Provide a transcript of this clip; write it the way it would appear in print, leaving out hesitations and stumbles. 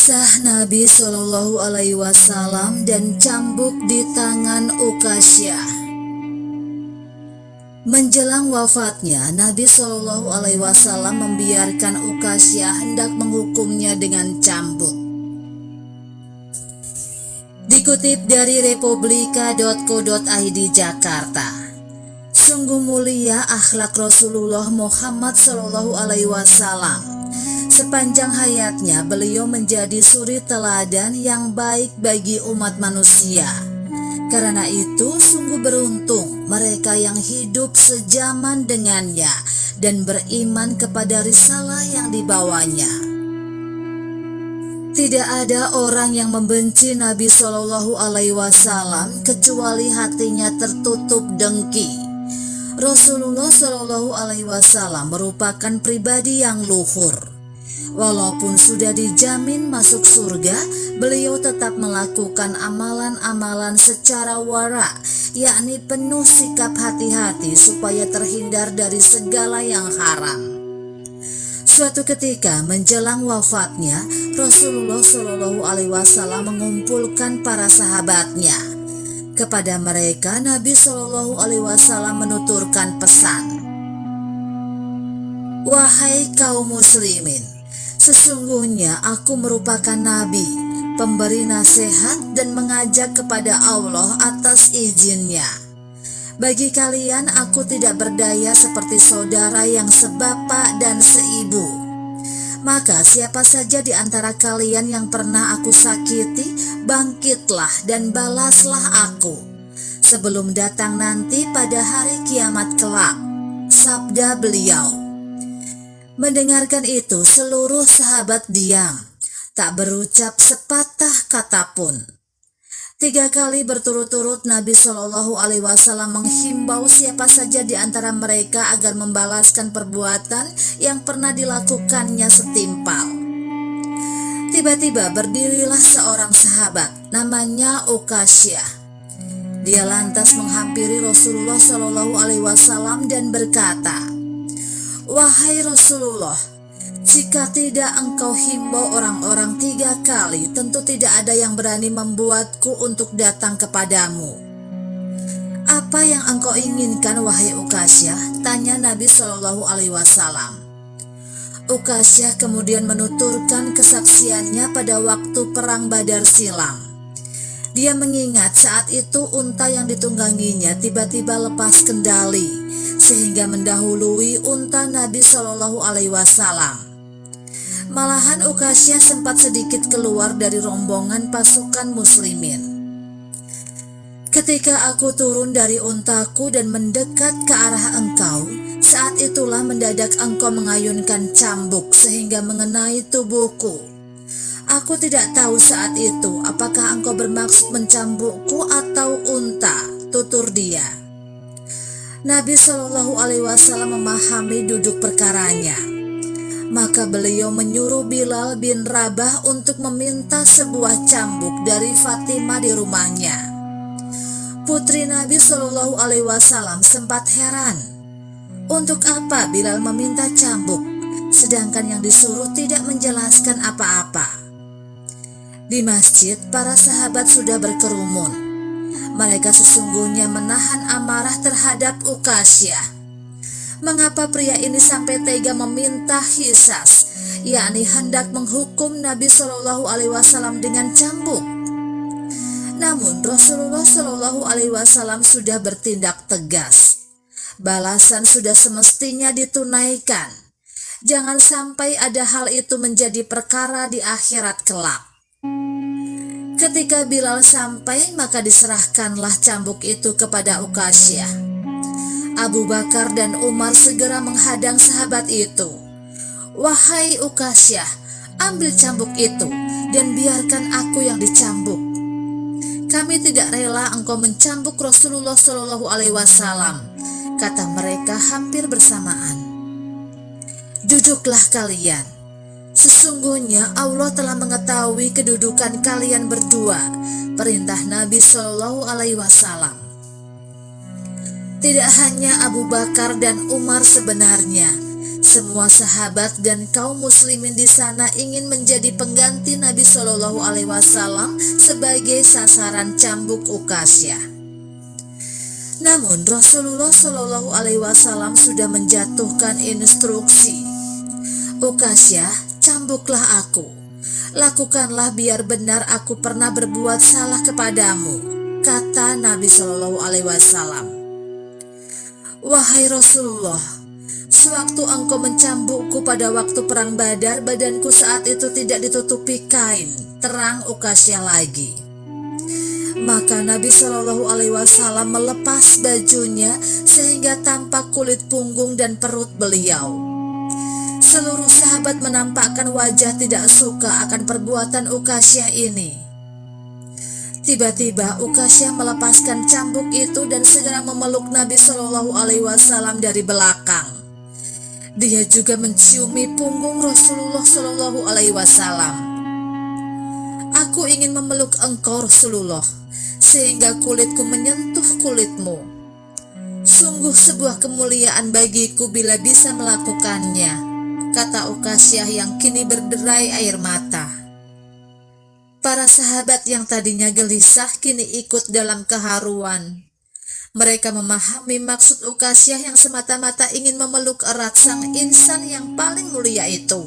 Kisah Nabi Shallallahu Alaihi Wasallam dan cambuk di tangan Uqasyah. Menjelang wafatnya, Nabi Shallallahu Alaihi Wasallam membiarkan Uqasyah hendak menghukumnya dengan cambuk. Dikutip dari republika.co.id Jakarta. Sungguh mulia akhlak Rasulullah Muhammad Shallallahu Alaihi Wasallam. Sepanjang hayatnya beliau menjadi suri teladan yang baik bagi umat manusia. Karena itu sungguh beruntung mereka yang hidup sejaman dengannya dan beriman kepada risalah yang dibawanya. Tidak ada orang yang membenci Nabi Shallallahu Alaihi Wasallam kecuali hatinya tertutup dengki. Rasulullah Shallallahu Alaihi Wasallam merupakan pribadi yang luhur. Walaupun sudah dijamin masuk surga, beliau tetap melakukan amalan-amalan secara wara, yakni penuh sikap hati-hati supaya terhindar dari segala yang haram. Suatu ketika menjelang wafatnya, Rasulullah Shallallahu Alaihi Wasallam mengumpulkan para sahabatnya. Kepada mereka, Nabi Shallallahu Alaihi Wasallam menuturkan pesan, "Wahai kaum muslimin, sesungguhnya aku merupakan nabi, pemberi nasihat dan mengajak kepada Allah atas izinnya. Bagi kalian aku tidak berdaya seperti saudara yang sebapak dan seibu. Maka siapa saja di antara kalian yang pernah aku sakiti, bangkitlah dan balaslah aku sebelum datang nanti pada hari kiamat kelak," sabda beliau. Mendengarkan itu, seluruh sahabat diam, tak berucap sepatah kata pun. 3 kali berturut-turut Nabi Shallallahu Alaihi Wasallam menghimbau siapa saja di antara mereka agar membalaskan perbuatan yang pernah dilakukannya setimpal. Tiba-tiba berdirilah seorang sahabat, namanya Uqasyah. Dia lantas menghampiri Rasulullah Shallallahu Alaihi Wasallam dan berkata, "Wahai Rasulullah, jika tidak engkau himbau orang-orang 3 kali, tentu tidak ada yang berani membuatku untuk datang kepadamu." "Apa yang engkau inginkan, wahai Uqasyah?" tanya Nabi Shallallahu Alaihi Wasallam. Uqasyah kemudian menuturkan kesaksiannya pada waktu perang Badar silam. Dia mengingat saat itu unta yang ditungganginya tiba-tiba lepas kendali, sehingga mendahului unta Nabi Shallallahu Alaihi Wasallam. Malahan Uqasyah sempat sedikit keluar dari rombongan pasukan muslimin. "Ketika aku turun dari untaku dan mendekat ke arah engkau, saat itulah mendadak engkau mengayunkan cambuk sehingga mengenai tubuhku. Aku tidak tahu saat itu apakah engkau bermaksud mencambukku atau unta," tutur dia. Nabi Shallallahu Alaihi Wasallam memahami duduk perkaranya. Maka beliau menyuruh Bilal bin Rabah untuk meminta sebuah cambuk dari Fatimah di rumahnya. Putri Nabi Shallallahu Alaihi Wasallam sempat heran. Untuk apa Bilal meminta cambuk, sedangkan yang disuruh tidak menjelaskan apa-apa? Di masjid, para sahabat sudah berkerumun. Mereka sesungguhnya menahan amarah terhadap Uqasyah. Mengapa pria ini sampai tega meminta hisas, yakni hendak menghukum Nabi Shallallahu Alaihi Wasallam dengan cambuk? Namun Rasulullah Shallallahu Alaihi Wasallam sudah bertindak tegas. Balasan sudah semestinya ditunaikan. Jangan sampai ada hal itu menjadi perkara di akhirat kelak. Ketika Bilal sampai, maka diserahkanlah cambuk itu kepada Uqasyah. Abu Bakar dan Umar segera menghadang sahabat itu. "Wahai Uqasyah, ambil cambuk itu dan biarkan aku yang dicambuk. Kami tidak rela engkau mencambuk Rasulullah Shallallahu Alaihi Wasallam," kata mereka hampir bersamaan. "Duduklah kalian. Sesungguhnya Allah telah mengetahui kedudukan kalian berdua," perintah Nabi Shallallahu Alaihi Wasallam. Tidak hanya Abu Bakar dan Umar sebenarnya, Semua sahabat dan kaum muslimin di sana ingin menjadi pengganti Nabi Shallallahu Alaihi Wasallam sebagai sasaran cambuk Uqasyah. Namun Rasulullah Shallallahu Alaihi Wasallam sudah menjatuhkan instruksi, "Uqasyah, cambuklah aku. Lakukanlah biar benar aku pernah berbuat salah kepadamu," kata Nabi Shallallahu Alaihi Wasallam. "Wahai Rasulullah, sewaktu engkau mencambukku pada waktu perang Badar, badanku saat itu tidak ditutupi kain," terang Uqasyah lagi. Maka Nabi Shallallahu Alaihi Wasallam melepas bajunya sehingga tampak kulit punggung dan perut beliau. Seluruh sahabat menampakkan wajah tidak suka akan perbuatan Uqasyah ini. Tiba-tiba Uqasyah melepaskan cambuk itu dan segera memeluk Nabi Shallallahu Alaihi Wasallam dari belakang. Dia juga menciumi punggung Rasulullah Shallallahu Alaihi Wasallam. "Aku ingin memeluk engkau Rasulullah, sehingga kulitku menyentuh kulitmu. Sungguh sebuah kemuliaan bagiku bila bisa melakukannya," kata Uqasyah yang kini berderai air mata. Para sahabat yang tadinya gelisah kini ikut dalam keharuan. Mereka memahami maksud Uqasyah yang semata-mata ingin memeluk erat sang insan yang paling mulia itu.